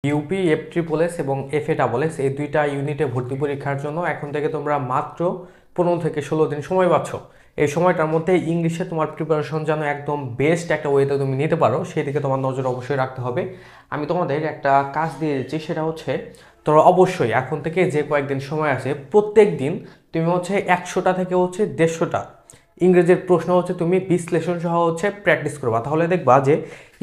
UP F triple S এবং F এ double S এই দুইটা ইউনিটে ভর্তি পরীক্ষার জন্য এখন থেকে তোমরা মাত্র 15 থেকে 16 দিন সময় পাচ্ছ। এই সময়টার মধ্যে ইংলিশে তোমার প্রিপারেশন যেন একদম বেস্ট একটা ওয়েতে তুমি নিতে পারো, সেদিকে তোমার নজর অবশ্যই রাখতে হবে। আমি তোমাদের একটা কাজ দিয়ে দিচ্ছি, সেটা হচ্ছে তোমরা অবশ্যই এখন থেকে যে কয়েকদিন সময় আছে প্রত্যেক দিন তুমি হচ্ছে 100টা থেকে হচ্ছে 150টা ইংরেজির প্রশ্ন হচ্ছে তুমি বিশ্লেষণ সহ হচ্ছে প্র্যাকটিস করবা। তাহলে দেখবা যে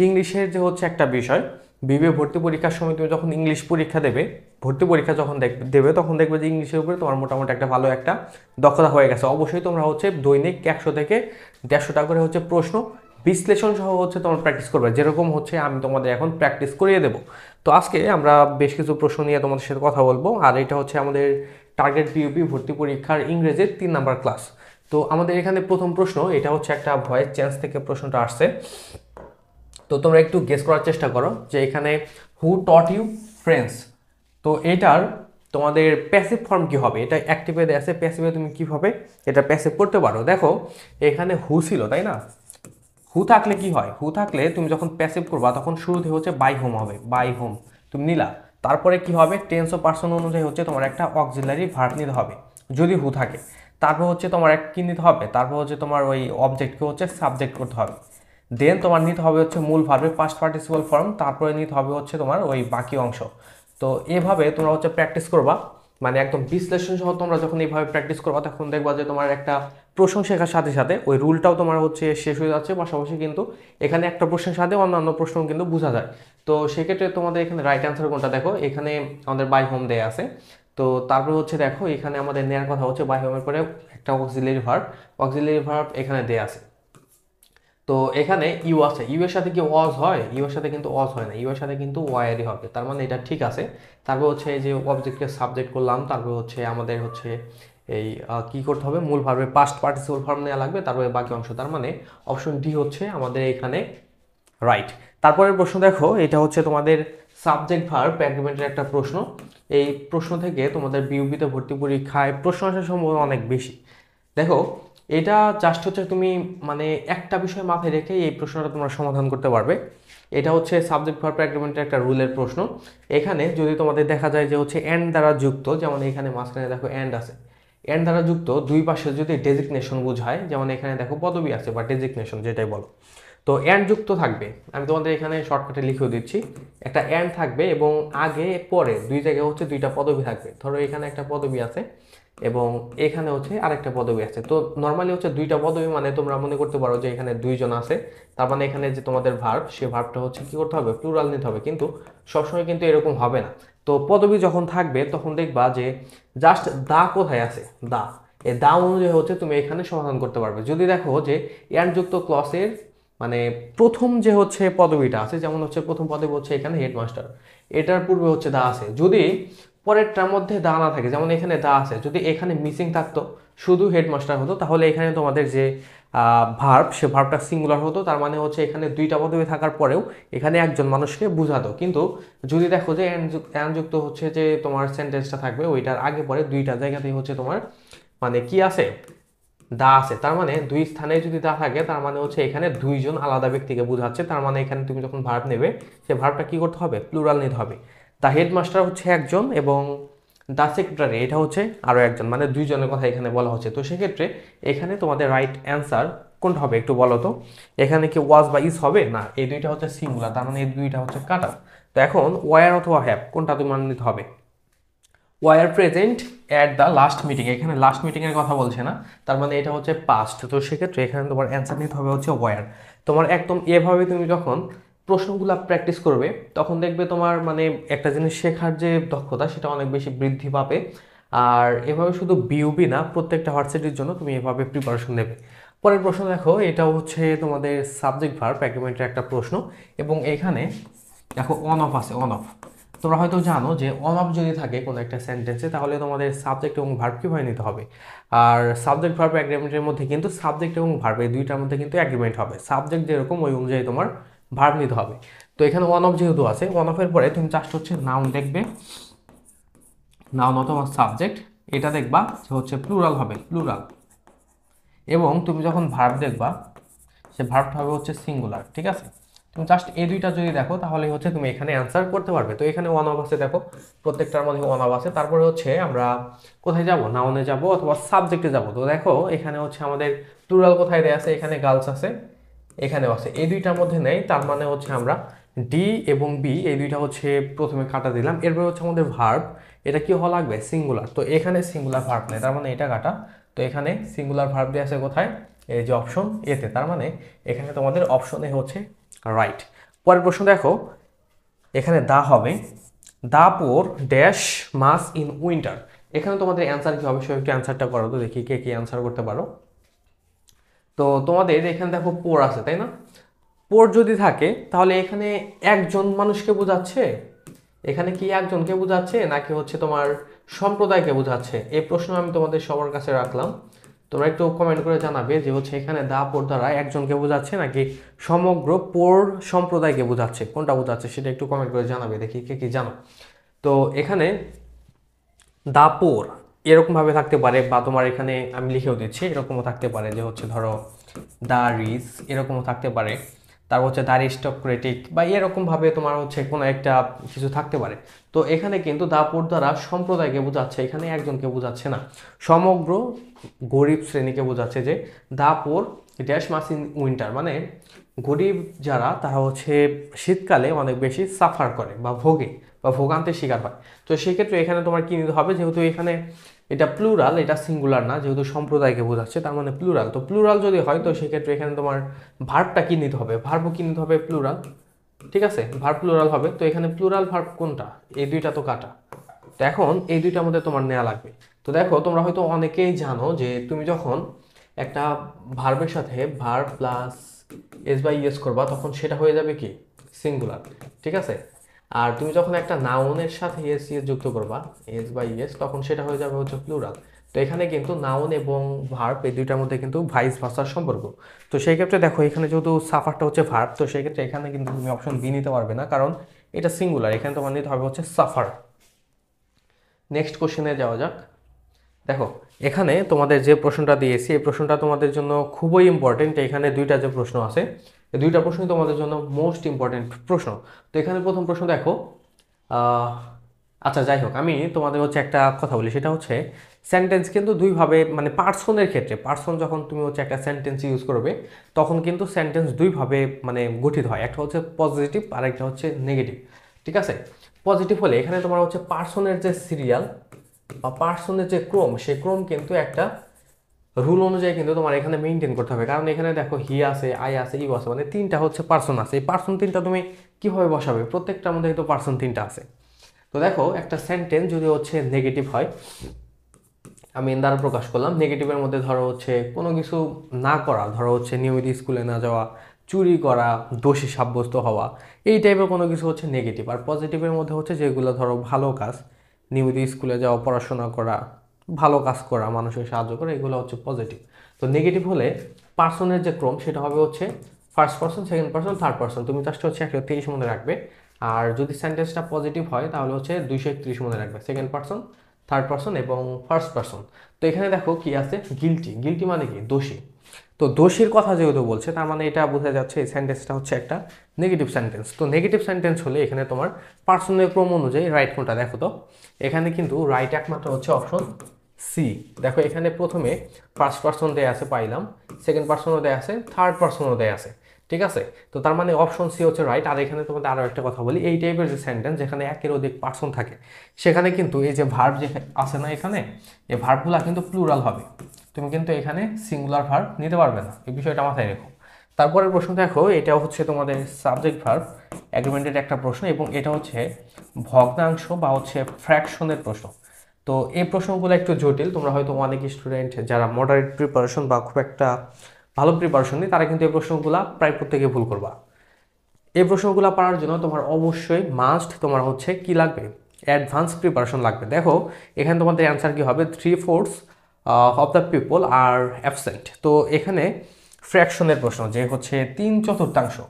ইংলিশের যে হচ্ছে একটা বিষয়, বিবিএ ভর্তি পরীক্ষার সময় তুমি যখন ইংলিশ পরীক্ষা দেবে, ভর্তি পরীক্ষা যখন দেবে তখন দেখবে যে ইংলিশের উপরে তোমার মোটামুটি একটা ভালো একটা দক্ষতা হয়ে গেছে। অবশ্যই তোমরা হচ্ছে দৈনিক 100 থেকে 150টা করে হচ্ছে প্রশ্ন বিশ্লেষণ সহ হচ্ছে তোমার প্র্যাকটিস করবে, যেরকম হচ্ছে আমি তোমাদের এখন প্র্যাকটিস করিয়ে দেবো। তো আজকে আমরা বেশ কিছু প্রশ্ন নিয়ে তোমাদের সাথে কথা বলবো, আর এটা হচ্ছে আমাদের টার্গেট বিইউপি ভর্তি পরীক্ষার ইংরেজির 3 নাম্বার ক্লাস। তো আমাদের এখানে প্রথম প্রশ্ন, এটা হচ্ছে একটা ভয়েস চেঞ্জ থেকে প্রশ্নটা আসছে। তো তোমরা একটু গেস করার চেষ্টা করো যে এখানে হু টট ইউ ফ্রেন্স, তো এটার তোমাদের প্যাসিভ ফর্ম কি হবে? এটা অ্যাক্টিভে দেওয়া আছে, প্যাসিভে তুমি কিভাবে এটা প্যাসিভ করতে পারো। দেখো এখানে হু ছিল, তাই না? হু থাকলে কি হয়, হু থাকলে তুমি যখন প্যাসিভ করবা তখন শুরুতে হচ্ছে বাই হোম হবে, বাই হোম তুমি নিলা, তারপরে কি হবে টেন্স ও পার্সন অনুযায়ী হচ্ছে তোমার একটা অক্সিলারি ভার্ব নিতে হবে যদি হু থাকে। তারপর হচ্ছে তোমার এক কি নিতে হবে, তারপর হচ্ছে তোমার ওই অবজেক্টকে হচ্ছে সাবজেক্ট করতে হবে। দেন তোমার নিতে হবে হচ্ছে মূল ভার্বের পাস্ট পার্টিসিপাল ফর্ম, তারপরে নিতে হবে হচ্ছে তোমার ওই বাকি অংশ। তো এভাবে তোমরা হচ্ছে প্র্যাকটিস করবা, মানে একদম বিশ্লেষণ সহ তোমরা যখন এইভাবে প্র্যাকটিস করবা তখন দেখবা যে তোমার একটা প্রশ্ন শেখার সাথে সাথে ওই রুলটাও তোমার হচ্ছে শেষ হয়ে যাচ্ছে, পাশাপাশি কিন্তু এখানে একটা প্রশ্নের সাথে অন্যান্য প্রশ্ন কিন্তু বোঝা যায়। তো সেক্ষেত্রে তোমাদের এখানে রাইট অ্যান্সার কোনটা, দেখো এখানে আমাদের বাই হোম দেয়া আছে। তো তারপরে হচ্ছে দেখো এখানে আমাদের নেওয়ার কথা হচ্ছে বাই হোমের পরে একটা অক্সিলারি ভার্ব এখানে দেয়া আছে। তো এখানে ইউ আছে, ইউ এর সাথে কি ওয়াজ হয়? ইউ এর সাথে কিন্তু ওয়াজ হয় না, ইউ এর সাথে কিন্তু ওয়ারই হবে, তার মানে এটা ঠিক আছে। তারপর হচ্ছে এই যে অবজেক্টকে সাবজেক্ট করলাম, তারপর হচ্ছে আমাদের হচ্ছে এই কি করতে হবে, মূল ভার্বের পাস্ট পার্টিসিপাল ফর্ম নেওয়া লাগবে, তারপরে বাকি অংশ, তার মানে অপশন ডি হচ্ছে আমাদের এখানে রাইট। তারপরের প্রশ্ন দেখো, এটা হচ্ছে তোমাদের সাবজেক্ট ভার্ব অ্যাগ্রিমেন্টের একটা প্রশ্ন। এই প্রশ্ন থেকে তোমাদের বিউপিতে ভর্তি পরীক্ষায় প্রশ্ন আসার সম্ভাবনা অনেক বেশি। দেখো এটা জাস্ট হচ্ছে তুমি মানে একটা বিষয় মাথায় রেখে এই প্রশ্নটা তোমরা সমাধান করতে পারবে। এটা হচ্ছে সাবজেক্ট ভার্ব অ্যাগ্রিমেন্টের একটা রুলের প্রশ্ন। এখানে যদি তোমাদের দেখা যায় যে হচ্ছে এন্ড দ্বারা যুক্ত, যেমন এখানে মাঝখানে দেখো এন্ড আছে, এন্ড দ্বারা যুক্ত দুই পাশে যদি ডেজিগনেশন বোঝায়, যেমন এখানে দেখো পদবি আছে বা ডেজিগনেশন যেটাই বলো, তো এন্ড যুক্ত থাকবে। আমি তোমাদের এখানে শর্টকাটে লিখেও দিচ্ছি, একটা এন্ড থাকবে এবং আগে পরে দুই জায়গায় হচ্ছে দুইটা পদবি থাকবে। ধরো এখানে একটা পদবি আছে এবং এখানে হচ্ছে আরেকটা পদবি আছে। তো নর্মালি হচ্ছে দুইটা পদবি মানে তোমরা মনে করতে পারো যে এখানে দুইজন আছে, তার মানে এখানে যে তোমাদের ভার্ব, সে ভার্বটা হচ্ছে কি করতে হবে, প্লুরাল নিতে হবে। কিন্তু সবসময় কিন্তু এরকম হবে না। তো পদবি যখন থাকবে তখন দেখবা যে জাস্ট দা কোথায় আছে, দা, এই দা অনুযায়ী হচ্ছে তুমি এখানে সমাধান করতে পারবে। যদি দেখো যে এন্ড যুক্ত ক্লসের মানে প্রথম যে হচ্ছে পদবিটা আছে, যেমন হচ্ছে প্রথম পদবি হচ্ছে এখানে হেডমাস্টার, এটার পূর্বে হচ্ছে দা আছে, যদি পরেরটার মধ্যে দা না থাকে, যেমন এখানে দা আছে, যদি এখানে মিসিং থাকতো শুধু হেডমাস্টার হতো, তাহলে এখানে তোমাদের যে ভার্ব, সে ভার্বটা সিঙ্গুলার হতো, তার মানে হচ্ছে এখানে দুইটা পদবি থাকার পরেও এখানে একজন মানুষকে বুঝাতো। কিন্তু যদি দেখো যে এন্ড যুক্ত হচ্ছে যে তোমার সেন্টেন্সটা থাকবে, ওইটার আগে পরে দুইটা জায়গাতেই হচ্ছে তোমার মানে কি আছে, দা আছে, তার মানে দুই স্থানে যদি দা থাকে তার মানে হচ্ছে এখানে দুইজন আলাদা ব্যক্তিকে বোঝাচ্ছে। তার মানে এখানে তুমি যখন ভার্ব নেবে সে ভার্বটা কি করতে হবে, প্লুরাল নিতে হবে। দা হেডমাস্টার হচ্ছে একজন এবং দা সেক্রেটারি এটা হচ্ছে আরো একজন, মানে দুইজনের কথা এখানে বলা হচ্ছে। তো সেক্ষেত্রে এখানে তোমাদের রাইট অ্যান্সার কোনটা হবে একটু বলো তো। এখানে কি ওয়াজ বা ইজ হবে না, এই দুইটা হচ্ছে সিঙ্গুলার, তার মানে এই দুইটা হচ্ছে কাটা। তো এখন ওয়ার অথবা হ্যাভ কোনটা তুমি মানে নিতে হবে। Were present at the last meeting, এখানে লাস্ট মিটিংয়ের কথা বলছে না, তার মানে এটা হচ্ছে পাস্ট। তো সেক্ষেত্রে এখানে তোমার অ্যান্সার নিতে হবে হচ্ছে ওয়ার। তোমার একদম এভাবে তুমি যখন প্রশ্নগুলো প্র্যাকটিস করবে তখন দেখবে তোমার মানে একটা জিনিস শেখার যে দক্ষতা সেটা অনেক বেশি বৃদ্ধি পাবে। আর এভাবে শুধু বিউবি না, প্রত্যেকটা ভার্সিটির জন্য তুমি এভাবে প্রিপারেশন নেবে। পরের প্রশ্ন দেখো, এটাও হচ্ছে তোমাদের সাবজেক্ট ভার্ব অ্যাগ্রিমেন্টের একটা প্রশ্ন এবং এখানে দেখো অন অফ আছে, অন অফ। তোমরা হয়তো জানো যে অন অফ যদি থাকে কোনো একটা সেন্টেন্সে তাহলে তোমাদের সাবজেক্ট এবং ভার্ব কিভাবে নিতে হবে। আর সাবজেক্ট ভার্ব অ্যাগ্রিমেন্টের মধ্যে কিন্তু সাবজেক্ট এবং ভার্ব এই দুইটার মধ্যে কিন্তু অ্যাগ্রিমেন্ট হবে, সাবজেক্ট যেরকম ওই অনুযায়ী তোমার ভার্ব নিতে হবে। তো এখানে ওয়ান অফ যেহেতু আছে, ওয়ান অফের পরে তুমি জাস্ট হচ্ছে নাউন দেখবে, নাউন অথবা সাবজেক্ট, এটা দেখবা যে হচ্ছে প্লুরাল হবে, প্লুরাল। এবং তুমি যখন ভার্ব দেখবা সে ভার্বটা হবে হচ্ছে সিঙ্গুলার, ঠিক আছে। তো তুমি জাস্ট এই দুইটা যদি দেখো তাহলে হচ্ছে তুমি এখানে অ্যান্সার করতে পারবে। তো এখানে ওয়ান অফ আছে, দেখো প্রত্যেকটার মধ্যে ওয়ান অফ আছে। তারপরে হচ্ছে আমরা কোথায় যাব, নাউনে যাব অথবা সাবজেক্টে যাব। তো দেখো এখানে হচ্ছে আমাদের প্লুরাল কোথায় দেয়া আছে, এখানে গার্লস আছে, এখানেও আছে, এই দুইটার মধ্যে নেই। তার মানে হচ্ছে আমরা ডি এবং বি এই দুইটা হচ্ছে প্রথমে কাটা দিলাম। এরপর হচ্ছে আমাদের ভার্ব, এটা কি হওয়া লাগবে, সিঙ্গুলার। তো এখানে সিঙ্গুলার ভার্ব নেই, তার মানে এটা কাটা। তো এখানে সিঙ্গুলার ভার্ব দিয়ে আছে কোথায়, এই যে অপশন এতে। তার মানে এখানে তোমাদের অপশন এ হচ্ছে রাইট। পরের প্রশ্ন দেখো, এখানে দা হবে, দা পোর ড্যাশ মাস ইন উইন্টার। এখানে তোমাদের অ্যান্সার কি হবে, সবাই একটু অ্যান্সারটা করো তো দেখি কে কি অ্যান্সার করতে পারো। তো তোমাদের এখানে দেখো পোর আছে, তাই না? পোর যদি থাকে তাহলে এখানে একজন মানুষকে বোঝাচ্ছে, এখানে কি একজনকে বোঝাচ্ছে নাকি হচ্ছে তোমার সম্প্রদায়কে বোঝাচ্ছে? এই প্রশ্ন আমি তোমাদের সবার কাছে রাখলাম, তোমরা একটু কমেন্ট করে জানাবে যে হচ্ছে এখানে দা পোর দ্বারা একজনকে বোঝাচ্ছে নাকি সমগ্র পোর সম্প্রদায়কে বোঝাচ্ছে, কোনটা বোঝাচ্ছে সেটা একটু কমেন্ট করে জানাবে, দেখি কে কি জানো। তো এখানে দা পোর এরকমভাবে থাকতে পারে, বা তোমার এখানে আমি লিখেও দিচ্ছি, এরকমও থাকতে পারে যে হচ্ছে ধরো দা রিচ, এরকমও থাকতে পারে। তারপর হচ্ছে দা অ্যারিস্টোক্রেটিক, বা এরকমভাবে তোমার হচ্ছে কোনো একটা কিছু থাকতে পারে। তো এখানে কিন্তু দা পোর দ্বারা সম্প্রদায়কে বোঝাচ্ছে, এখানে একজনকে বোঝাচ্ছে না, সমগ্র গরিব শ্রেণীকে বোঝাচ্ছে। যে দা পোর ড্যাশ মাস ইন উইন্টার, মানে গরিব যারা তারা হচ্ছে শীতকালে অনেক বেশি সাফার করে বা ভোগে বা ভোগান্তির শিকার হয়। তো সেক্ষেত্রে এখানে তোমার কি নিতে হবে, যেহেতু এখানে এটা প্লুরাল, এটা সিঙ্গুলার না, যেহেতু সম্প্রদায়কে বোঝাচ্ছে তার মানে প্লুরাল। তো প্লুরাল যদি হয় তো সেক্ষেত্রে এখানে তোমার ভার্বটা কি নিতে হবে, ভার্বও কি নিতে হবে, প্লুরাল। ঠিক আছে, ভার্ব প্লুরাল হবে। তো এখানে প্লুরাল ভার্ব কোনটা, এই দুইটা তো কাটা। তো এখন এই দুইটার মধ্যে তোমার নেওয়া লাগবে। তো দেখো তোমরা হয়তো অনেকেই জানো যে তুমি যখন একটা ভার্বের সাথে verb plus S by ES করবা তখন সেটা হয়ে যাবে কি, সিঙ্গুলার। ঠিক আছে, আর তুমি যখন একটা নাউনের সাথে এস ইএস যুক্ত করবা, এস বাই ইএস, তখন সেটা হয়ে যাবে হচ্ছে প্লুরাল। তো এখানে কিন্তু নাউন এবং ভার্ব এই দুইটার মধ্যে কিন্তু ভাইস ভার্সার সম্পর্ক। তো সেই ক্ষেত্রে দেখো এখানে যেহেতু সাফারটা হচ্ছে ভার্ব, তো সেই ক্ষেত্রে এখানে কিন্তু তুমি অপশন বি নিতে পারবে না, কারণ এটা সিঙ্গুলার, এখানে তোমার নিতে হবে হচ্ছে সাফার। নেক্সট কোশ্চেনে যাওয়া যাক। দেখো এখানে তোমাদের যে প্রশ্নটা দিয়েছি এই প্রশ্নটা তোমাদের জন্য খুবই ইম্পর্টেন্ট। এখানে দুইটা যে প্রশ্ন আছে, এই দুইটা প্রশ্নই তোমাদের জন্য মোস্ট ইম্পর্টেন্ট প্রশ্ন। তো এখানে প্রথম প্রশ্ন দেখো, আচ্ছা যাই হোক, আমি তোমাদের হচ্ছে একটা কথা বলি, সেটা হচ্ছে সেন্টেন্স কিন্তু দুইভাবে, মানে পার্সনের ক্ষেত্রে, পার্সন যখন তুমি হচ্ছে একটা সেন্টেন্স ইউজ করবে তখন কিন্তু সেন্টেন্স দুইভাবে মানে গঠিত হয়, একটা হচ্ছে পজিটিভ আর একটা হচ্ছে নেগেটিভ। ঠিক আছে, পজিটিভ হলে এখানে তোমার হচ্ছে পার্সনের যে সিরিয়াল বা পার্সনের যে ক্রম, সেই ক্রম কিন্তু একটা রুল অনুযায়ী কিন্তু তোমার এখানে মেনটেন করতে হবে। কারণ এখানে দেখো হি আছে, আই আছে, ইউ আছে, মানে তিনটা হচ্ছে পার্সন আছে। এই পার্সন তিনটা তুমি কিভাবে বসাবে, প্রত্যেকটার মধ্যে কিন্তু পার্সন তিনটা আছে। তো দেখো একটা সেন্টেন্স যদি হচ্ছে নেগেটিভ হয়, আমি এর দ্বারা প্রকাশ করলাম, নেগেটিভের মধ্যে ধরো হচ্ছে কোনো কিছু না করা, ধরো হচ্ছে নিয়মিত স্কুলে না যাওয়া, চুরি করা, দোষী সাব্যস্ত হওয়া, এই টাইপের কোনো কিছু হচ্ছে নেগেটিভ। আর পজিটিভের মধ্যে হচ্ছে যেগুলো ধরো ভালো কাজ, নিয়মিত স্কুলে যাওয়া, পড়াশোনা করা, ভালো কাজ করা, মানুষের সাহায্য করা, এগুলো হচ্ছে পজিটিভ। তো নেগেটিভ হলে পার্সনের যে ক্রম সেটা হবে হচ্ছে first person, second person, third person. তুমি জাস্ট হচ্ছে 130 মনে রাখবে। আর যদি সেন্টেন্সটা পজিটিভ হয় তাহলে হচ্ছে 231 মনে রাখবে, সেকেন্ড পার্সন, থার্ড পার্সন এবং ফার্স্ট পার্সন। তো এখানে দেখো কি আছে, গিলটি। গিলটি মানে কি, দোষী। তো দোষীর কথা যেহেতু বলছে তার মানে এটা বোঝা যাচ্ছে এই সেন্টেন্সটা হচ্ছে একটা নেগেটিভ সেন্টেন্স। তো নেগেটিভ সেন্টেন্স হলে এখানে তোমার পার্সনের ক্রম অনুযায়ী রাইট কোনটা, দেখো তো এখানে কিন্তু রাইট একমাত্র হচ্ছে অপশন সি। দেখো এখানে প্রথমে ফার্স্ট পার্সন দেয়া আছে পাইলাম, সেকেন্ড পার্সনও দেয়া আছে, থার্ড পার্সনও দেয়া আছে। ঠিক আছে, তো তার মানে অপশন সি হচ্ছে রাইট। আর এখানে তোমাদের আরও একটা কথা বলি, এই টাইপের যে সেন্টেন্স যেখানে একের অধিক পার্সন থাকে সেখানে কিন্তু এই যে ভার্ব যে আছে না, এখানে এই ভার্বগুলো কিন্তু প্লুরাল হবে। তুমি কিন্তু এখানে সিঙ্গুলার ভার্ব নিতে পারবে না, এই বিষয়টা মাথায় রেখো। তারপরের প্রশ্ন দেখো, এটা হচ্ছে তোমাদের সাবজেক্ট ভার্ব অ্যাগ্রিমেন্টেড একটা প্রশ্ন, এবং এটা হচ্ছে ভগ্নাংশ বা হচ্ছে ফ্র্যাকশনের প্রশ্ন। তো এই প্রশ্নগুলো একটু জটিল, তোমরা হয়তো অনেক স্টুডেন্ট যারা মডারেট প্রিপারেশন বা খুব একটা ভালো প্রিপারেশন নেই তারা কিন্তু এই প্রশ্নগুলো প্রায় প্রত্যেকে ভুল করবা। এই প্রশ্নগুলো পারার জন্য তোমার অবশ্যই মাস্ট তোমার হচ্ছে কি লাগবে, অ্যাডভান্স প্রিপারেশন লাগবে। দেখো এখানে তোমাদের অ্যান্সার কি হবে, 3/4 of the people are absent. তো এখানে ফ্র্যাকশনের প্রশ্ন, যে হচ্ছে 3/4।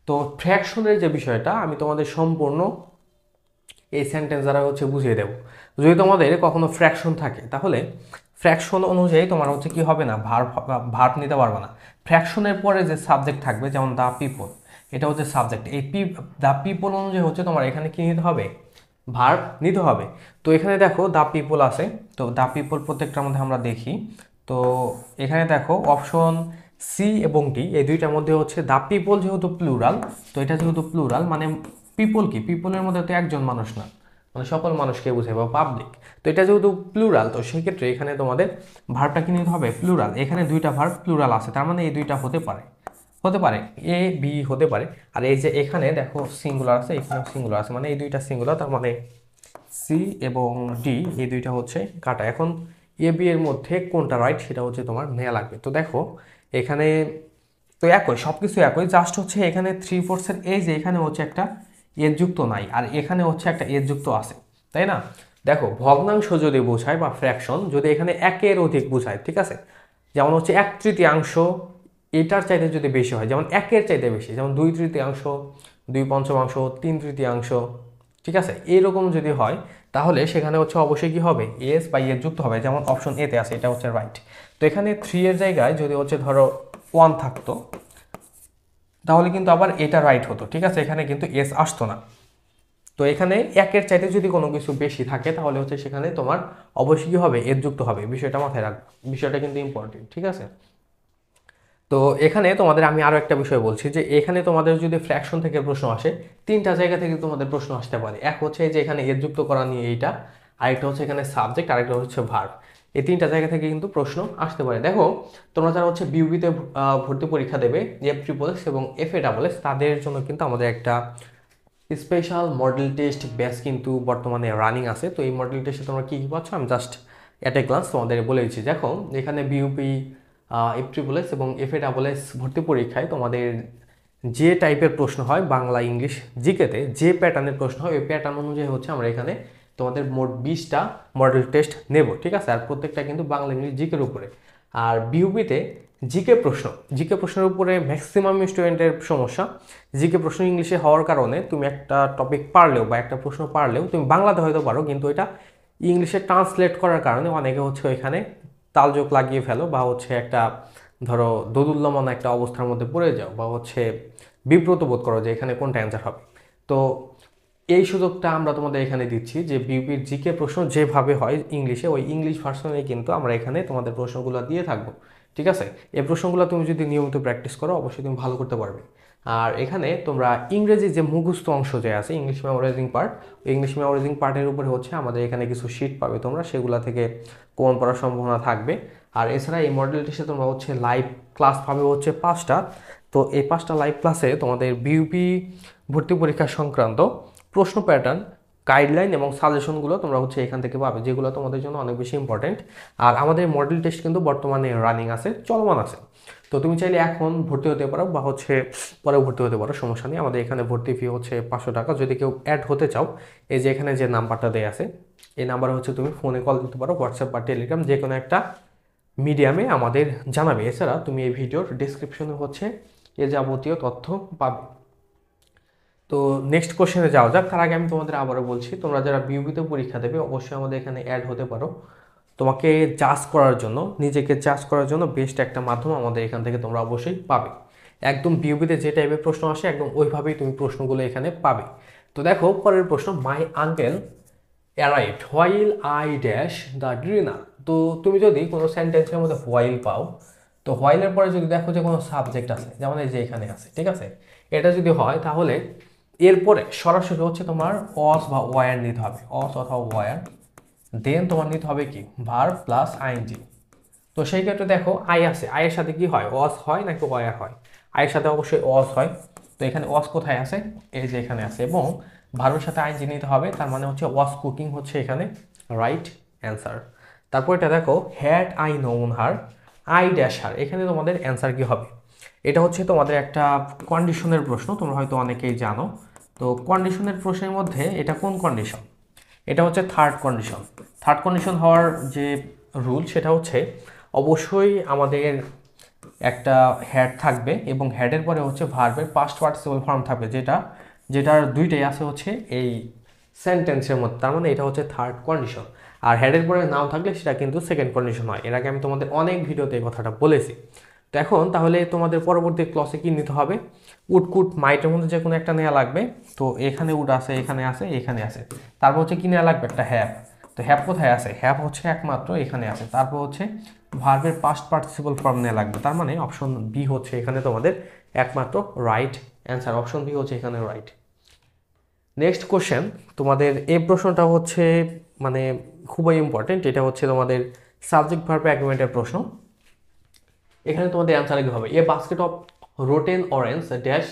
তো ফ্র্যাকশনের যে বিষয়টা আমি তোমাদের সম্পূর্ণ এই সেন্টেন্স দ্বারা হচ্ছে বুঝিয়ে দেবো। যদি তোমাদের কখনো ফ্র্যাকশন থাকে তাহলে ফ্র্যাকশন অনুযায়ী তোমার হচ্ছে কি হবে না, ভার্ব নিতে পারবে না। ফ্র্যাকশনের পরে যে সাবজেক্ট থাকবে, যেমন দ্য পিপল, এটা হচ্ছে সাবজেক্ট। এই দ্য পিপল অনুযায়ী হচ্ছে তোমার এখানে কি নিতে হবে, ভার্ব নিতে হবে। তো এখানে দেখো দ্য পিপল আছে, তো দ্য পিপল প্রত্যেকটার মধ্যে আমরা দেখি। তো এখানে দেখো অপশন সি এবং ডি এই দুইটার মধ্যে হচ্ছে দ্য পিপল যেহেতু প্লুরাল, তো এটা যেহেতু প্লুরাল মানে পিপল কি, পিপলের মধ্যে তো একজন মানুষ না, মানে সকল মানুষকে বোঝায় বা পাবলিক। তো এটা যেহেতু প্লুরাল, তো সেক্ষেত্রে এখানে তোমাদের ভার্বটা কি নিতে হবে, প্লুরাল। এখানে দুইটা ভার্ব প্লুরাল আছে, তার মানে এই দুইটা হতে পারে, হতে পারে এ বি হতে পারে। আর এই যে এখানে দেখো সিঙ্গুলার আছে, এখানেও সিঙ্গুলার আছে, মানে এই দুইটা সিঙ্গুলার, তার মানে সি এবং ডি এই দুইটা হচ্ছে কাটা। এখন এ বি এর মধ্যে কোনটা রাইট সেটা হচ্ছে তোমার নেওয়া লাগবে। তো দেখো এখানে তো একই, সব কিছু একই, জাস্ট হচ্ছে এখানে 3/4 এই যে এখানে হচ্ছে একটা এর যুক্ত নাই, আর এখানে হচ্ছে একটা এর যুক্ত আছে, তাই না? দেখো ভগ্নাংশ যদি বোঝায় বা ফ্র্যাকশন যদি এখানে একের অধিক বোঝায়, ঠিক আছে, যেমন হচ্ছে 1/3 এটার চাইতে যদি বেশি হয়, যেমন একের চাইতে বেশি, যেমন 2/3, 2/5, 3/3, ঠিক আছে, এইরকম যদি হয় তাহলে সেখানে হচ্ছে অবশ্যই কি হবে, এস বা এর যুক্ত হবে, যেমন অপশন এতে আছে, এটা হচ্ছে রাইট। তো এখানে 3 এর জায়গায় যদি হচ্ছে ধরো 1 থাকতো তাহলে কিন্তু আবার এটা রাইট হতো, ঠিক আছে, এখানে কিন্তু এস আসতো না। তো এখানে একের চাইতে যদি কোনো কিছু বেশি থাকে তাহলে হচ্ছে সেখানে তোমার অবশ্যই কি হবে, এর যুক্ত হবে, বিষয়টা মাথায় রাখবে, বিষয়টা কিন্তু ইম্পর্টেন্ট, ঠিক আছে। তো এখানে তোমাদের আমি আরো একটা বিষয় বলছি যে এখানে তোমাদের যদি ফ্র্যাকশন থেকে প্রশ্ন আসে, তিনটা জায়গা থেকে তোমাদের প্রশ্ন আসতে পারে। এক হচ্ছে যে এখানে এর যুক্ত করা নিয়ে এইটা, আরেকটা হচ্ছে এখানে সাবজেক্ট, আরেকটা হচ্ছে ভার্ব। এই তিনটা জায়গা থেকে কিন্তু প্রশ্ন আসতে পারে। দেখো তোমরা যারা হচ্ছে বিউবিতে ভর্তি পরীক্ষা দেবে, এফ ট্রিপল এস এবং এফ এ ডাবল এস, তাদের জন্য কিন্তু আমাদের একটা স্পেশাল মডেল টেস্ট ব্যাচ কিন্তু বর্তমানে রানিং আছে। তো এই মডেল টেস্টে তোমরা কী কী পাচ্ছ আমি জাস্ট অ্যাট এ গ্লান্স তোমাদের বলে দিচ্ছি। দেখো এখানে বিউপি, এফ ট্রিপল এস এবং এফ এ ডাবল এস ভর্তি পরীক্ষায় তোমাদের যে টাইপের প্রশ্ন হয় বাংলা ইংলিশ জিকেতে, যে প্যাটার্নের প্রশ্ন হয় ওই প্যাটার্ন অনুযায়ী হচ্ছে আমরা এখানে তোমাদের মোট 20টা মডেল টেস্ট নেব, ঠিক আছে, আর প্রত্যেকটা কিন্তু বাংলা ইংলিশ জিকের উপরে। আর বিউপিতে জিকে প্রশ্নের উপরে ম্যাক্সিমাম স্টুডেন্টের সমস্যা, জিকে প্রশ্ন ইংলিশে হওয়ার কারণে তুমি একটা টপিক পারলেও বা একটা প্রশ্ন পারলেও তুমি বাংলাতে হয়তো পারো, কিন্তু এটা ইংলিশে ট্রান্সলেট করার কারণে অনেকে হচ্ছে ওইখানে তালযোগ লাগিয়ে ফেলো, বা হচ্ছে একটা ধরো দোদুল্যমান একটা অবস্থার মধ্যে পড়ে যাও, বা হচ্ছে বিব্রত বোধ করো যে এখানে কোনটা অ্যান্সার হবে। তো এই সুযোগটা আমরা তোমাদের এখানে দিচ্ছি যে বিউপির জিকে প্রশ্ন যেভাবে হয় ইংলিশে, ওই ইংলিশ ভার্সনে কিন্তু আমরা এখানে তোমাদের প্রশ্নগুলো দিয়ে থাকবো, ঠিক আছে। এই প্রশ্নগুলো তুমি যদি নিয়মিত প্র্যাকটিস করো অবশ্যই তুমি ভালো করতে পারবে। আর এখানে তোমরা ইংরেজি যে মুখস্থ অংশ যে আছে ইংলিশ মেমোরাইজিং পার্ট, ওই ইংলিশ মেমোরাইজিং পার্টের উপরে হচ্ছে আমাদের এখানে কিছু শিট পাবে তোমরা, সেগুলো থেকে কমন পড়ার সম্ভাবনা থাকবে। আর এছাড়া এই মডেল টেস্টে তোমরা হচ্ছে লাইভ ক্লাস পাবে হচ্ছে 5টা। তো এই 5টা লাইভ ক্লাসে তোমাদের বিউপি ভর্তি পরীক্ষা সংক্রান্ত প্রশ্ন প্যাটার্ন, গাইডলাইন এবং সাজেশনগুলো তোমরা হচ্ছে এখান থেকে পাবে, যেগুলো তোমাদের জন্য অনেক বেশি ইম্পর্টেন্ট। আর আমাদের মডেল টেস্ট কিন্তু বর্তমানে রানিং আছে, চলমান আছে। তো তুমি চাইলে এখন ভর্তি হতে পারো বা হচ্ছে পরে ভর্তি হতে পারো, সমস্যা নেই। আমাদের এখানে ভর্তি ফি হচ্ছে 500 টাকা। যদি কেউ অ্যাড হতে চাও, এই যে এখানে যে নাম্বারটা দেওয়া আছে এই নাম্বারে হচ্ছে তুমি ফোনে কল দিতে পারো, হোয়াটসঅ্যাপ বা টেলিগ্রাম যে কোনো একটা মিডিয়ামে আমাদের জানাবে। এছাড়া তুমি এই ভিডিওর ডিসক্রিপশনে হচ্ছে এ যাবতীয় তথ্য পাবে। তো নেক্সট কোশ্চেনে যাওয়া যাক, তার আগে আমি তোমাদের আবারও বলছি, তোমরা যারা বিউপিতে পরীক্ষা দেবে অবশ্যই আমাদের এখানে অ্যাড হতে পারো। তোমাকে জাজ করার জন্য, নিজেকে জাজ করার জন্য বেস্ট একটা মাধ্যম আমাদের এখান থেকে তোমরা অবশ্যই পাবে। একদম বিউপিতে যে টাইপের প্রশ্ন আসে একদম ওইভাবেই তুমি প্রশ্নগুলো এখানে পাবে। তো দেখো পরের প্রশ্ন, my uncle arrived while I dash the dinner. তো তুমি যদি কোনো সেন্টেন্সের মধ্যে হোয়াইল পাও, তো হোয়াইলের পরে যদি দেখো যে কোনো সাবজেক্ট আছে, যেমন এই যে এখানে আছে, ঠিক আছে, এটা যদি হয় তাহলে এরপরে সরাসরি হচ্ছে তোমার অস বা ওয়ার নিতে হবে, অস অথবা ওয়ার, দেন তোমার নিতে হবে কি ভার্ব প্লাস আইএনজি। তো সেই ক্ষেত্রে দেখো আই আছে, আয়ের সাথে কি হয়, অস হয় নাকি ওয়ার হয়, আয়ের সাথে অবশ্যই অস হয়। তো এখানে অস কোথায় আছে, এই যে এখানে আছে, এবং ভার্বের সাথে আইএনজি নিতে হবে, তার মানে হচ্ছে ওয়াজ কুকিং হচ্ছে এখানে রাইট অ্যান্সার। তারপর এটা দেখো had I known her I dash her, এখানে তোমাদের অ্যান্সার কি হবে, এটা হচ্ছে তোমাদের একটা কন্ডিশনের প্রশ্ন, তোমরা হয়তো অনেকেই জানো। তো কন্ডিশনের প্রশ্নের মধ্যে এটা কোন কন্ডিশন, এটা হচ্ছে থার্ড কন্ডিশন। থার্ড কন্ডিশন হওয়ার যে রুল সেটা হচ্ছে অবশ্যই আমাদের একটা হ্যাড থাকবে এবং হ্যাডের পরে হচ্ছে ভার্বের পাস্ট পার্টিসিপল ফর্ম থাকবে, যেটার দুইটাই আছে হচ্ছে এই সেন্টেন্সের মধ্যে, তার মানে এটা হচ্ছে থার্ড কন্ডিশন। আর হ্যাডের পরে নাও থাকলে সেটা কিন্তু সেকেন্ড কন্ডিশন হয়। এর আগে আমি তোমাদের অনেক ভিডিওতে এই কথাটা বলেছি। তো এখন তাহলে তোমাদের পরবর্তী ক্লসে কি নিতে হবে, উড কুড মাইটের মধ্যে যে কোনো একটা নেওয়া লাগবে। তো এখানে উড আছে, এখানে আছে, এখানে আছে। তারপর হচ্ছে কি নেওয়া লাগবে, একটা হ্যাভ। তো হ্যাভ কোথায় আছে, হ্যাভ হচ্ছে একমাত্র এখানে আছে। তারপর হচ্ছে ভার্বের পাস্ট পার্টিসিপল ফর্ম নেওয়া লাগবে। তার মানে অপশন বি হচ্ছে এখানে তোমাদের একমাত্র রাইট অ্যান্সার। অপশন বি হচ্ছে এখানে রাইট। নেক্সট কোশ্চেন, তোমাদের এই প্রশ্নটা হচ্ছে মানে খুবই ইম্পর্টেন্ট। এটা হচ্ছে তোমাদের সাবজেক্ট ভার্ব অ্যাগ্রিমেন্টের প্রশ্ন। এখানে তোমাদের অ্যান্সার কি হবে, a basket of rotten orange dash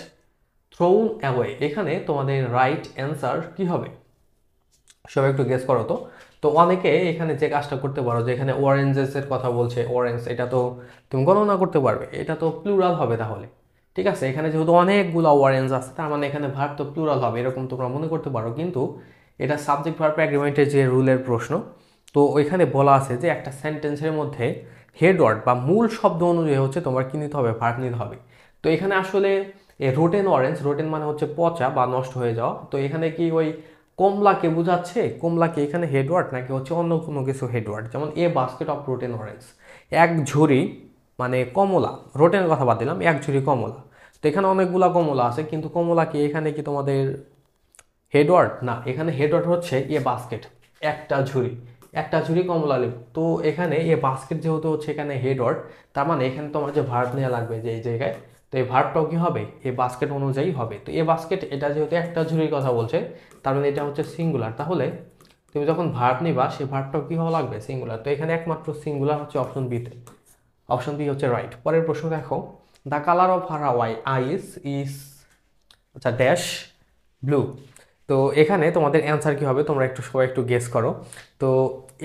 thrown away. এখানে তোমাদের রাইট অ্যান্সার কি হবে, সবাই একটু গেস করো তো। তো অনেকে এখানে যে কাজটা করতে পারো, যে এখানে অরেঞ্জেসের কথা বলছে, অরেঞ্জ, এটা তো তুমি গণনা করতে পারবে, এটা তো প্লুরাল হবে তাহলে। ঠিক আছে, এখানে যেহেতু অনেকগুলো অরেঞ্জ আছে, তার মানে এখানে ভার্ব তো প্লুরাল হবে, এরকম তোমরা মনে করতে পারো। কিন্তু এটা সাবজেক্ট ভার্ব অ্যাগ্রিমেন্টের যে রুলের প্রশ্ন। তো ওইখানে বলা আছে যে একটা সেন্টেন্সের মধ্যে হেড ওয়ার্ড বা মূল শব্দ অনুযায়ী হচ্ছে তোমার কি নিতে হবে, ভার্ব নিতে হবে। তো এখানে আসলে রোটেন অরেঞ্জ, রোটেন মানে হচ্ছে পচা বা নষ্ট হয়ে যাওয়া। তো এখানে কি ওই কমলাকে বোঝাচ্ছে, কমলাকে এখানে হেডওয়ার্ড নাকি হচ্ছে অন্য কোনো কিছু হেডওয়ার্ড, যেমন এ বাস্কেট অফ রোটেন অরেঞ্জ, এক ঝুড়ি মানে কমলা, রোটেনের কথা বাদ দিলাম, এক ঝুড়ি কমলা। তো এখানে অনেকগুলা কমলা আছে, কিন্তু কমলা কি এখানে কি তোমাদের হেডওয়ার্ড না, এখানে হেডওয়ার্ড হচ্ছে এ বাস্কেট, একটা ঝুড়ি, একটা ঝুড়ি কমলা লেবু। তো এখানে এ বাস্কেট যেহেতু হচ্ছে এখানে হেডওয়ার্ড, তার মানে এখানে তোমার যে ভার্ব নেওয়া লাগবে যে এই জায়গায়, তো এই ভার্বটাও কি হবে, এ বাস্কেট অনুযায়ী হবে। তো এ বাস্কেট এটা যেহেতু একটা ঝুড়ির কথা বলছে, তার মানে এটা হচ্ছে সিঙ্গুলার। তাহলে তুমি যখন ভার্ব নিবা, সেই ভার্বটাও কি হওয়া লাগবে, সিঙ্গুলার। তো এখানে একমাত্র সিঙ্গুলার হচ্ছে অপশন বিতে, অপশন বি হচ্ছে রাইট। পরের প্রশ্ন দেখো, the colour of her eyes is আচ্ছা ড্যাশ ব্লু। তো এখানে তোমাদের অ্যান্সার কি হবে, তোমরা একটু সবাই একটু গেস করো। তো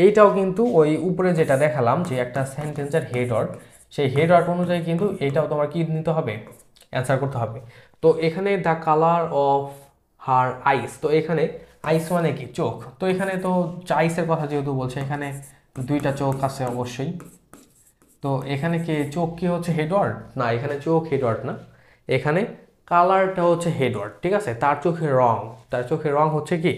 এইটাও কিন্তু ওই উপরে যেটা দেখালাম যে একটা সেন্টেন্সের হেডওয়ার্ড, সেই হেডওয়ার্ড অনুযায়ী কিন্তু এইটাও তোমার কি নিতে হবে, অ্যান্সার করতে হবে। তো এখানে দ্য কালার অফ হার আইস, তো এখানে আইস মানে কি, চোখ। তো এখানে তো আইসের কথা যেহেতু বলছে, এখানে দুইটা চোখ আছে অবশ্যই। তো এখানে কি চোখ কি হচ্ছে হেডওয়ার্ড, না এখানে চোখ হেডওয়ার্ড না, এখানে কালারটা হচ্ছে হেডওয়ার্ড। ঠিক আছে, তার চোখের রং, তার চোখের রং হচ্ছে কি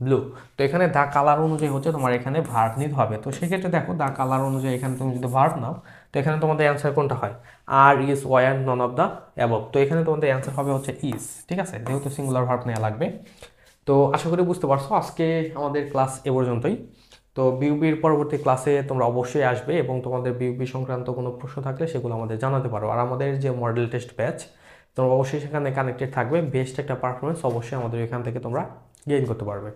ব্লু। তো এখানে দা কালার অনুযায়ী হচ্ছে তোমার এখানে ভার্ব নিতে হবে। তো সেক্ষেত্রে দেখো দা কালার অনুযায়ী এখানে তুমি যদি ভার্ব নাও, তো এখানে তোমাদের অ্যান্সার কোনটা হয়, আর is or none of the above. তো এখানে তোমাদের অ্যান্সার হবে হচ্ছে ইজ। ঠিক আছে, যেহেতু সিঙ্গুলার ভার্ব নেওয়া লাগবে। তো আশা করি বুঝতে পারছো, আজকে আমাদের ক্লাস এ পর্যন্তই। তো বিউবির পরবর্তী ক্লাসে তোমরা অবশ্যই আসবে, এবং তোমাদের বিউবি সংক্রান্ত কোনো প্রশ্ন থাকলে সেগুলো আমাদের জানাতে পারো। আর আমাদের যে মডেল টেস্ট ব্যাচ, তোমরা অবশ্যই সেখানে কানেক্টেড থাকবে। বেস্ট একটা পারফরমেন্স অবশ্যই আমাদের এখান থেকে তোমরা গেইন করতে পারবে।